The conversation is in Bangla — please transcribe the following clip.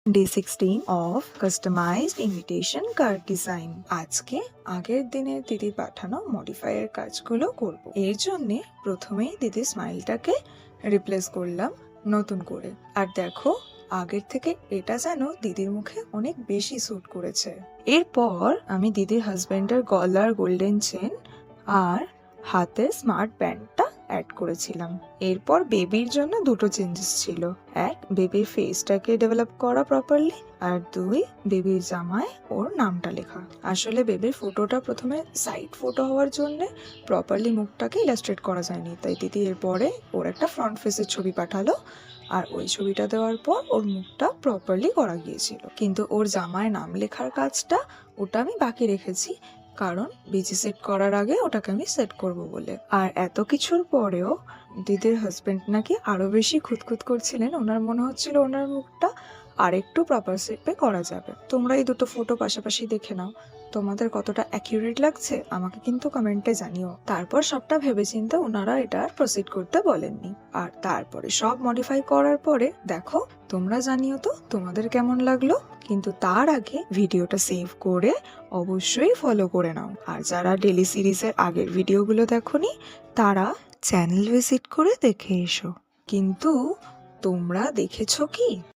Day 16 of Customized Invitation Card Design। আজকে আগের দিনের দিদি পাঠানো মডিফায়ার কাজগুলো করব। এর জন্য প্রথমেই দিদি স্মাইলটাকে রিপ্লেস করলাম নতুন করে। আর দেখো আগের থেকে এটা যেন দিদির মুখে অনেক বেশি স্যুট করেছে। এরপর আমি দিদির হাজবেন্ডের গলার গোল্ডেন চেন আর হাতের স্মার্ট ব্যান্ডটা অ্যাড করেছিলাম। এরপর বেবির জন্য দুটো চেঞ্জেস ছিল, এক বেবির ফেসটাকে ডেভেলপ করা প্রপারলি, আর দুই বেবির জামায় ওর নামটা লেখা। আসলে বেবির ফটোটা প্রথমে সাইড ফটো হওয়ার জন্য প্রপারলি মুখটাকে ইলাস্ট্রেট করা যায়নি, তাই দিদি এরপরে ওর একটা ফ্রন্ট ফেসের ছবি পাঠালো আর ওই ছবিটা দেওয়ার পর ওর মুখটা প্রপারলি করা গিয়েছিল। কিন্তু ওর জামায় নাম লেখার কাজটা ওটা আমি বাকি রেখেছি, কারণ বিজি সেট করার আগে ওটাকে আমি সেট করব বলে। আর এত কিছুর পরেও দিদির হাজবেন্ড নাকি আরো বেশি খুঁতখুত করছিলেন, ওনার মনে হচ্ছিল ওনার মুখটা আরেকটু প্রপার সেটে করা যাবে। তোমরা এই দুটো ফটো পাশাপাশি দেখে নাও, তোমাদের কতটা অ্যাকিউরেট লাগছে আমাকে কিন্তু কমেন্টে জানিও। তারপর সবটা ভেবেচিন্তে ওনারা এটা আর প্রসিড করতে বলেননি। আর তারপরে সব মডিফাই করার পরে দেখো তোমরা জানিও তো তোমাদের কেমন লাগলো। কিন্তু তার আগে ভিডিওটা সেভ করে অবশ্যই ফলো করে নাও। আর যারা ডেলি সিরিজের আগের ভিডিওগুলো দেখোনি তারা চ্যানেল ভিজিট করে দেখে এসো। কিন্তু তোমরা দেখেছো কি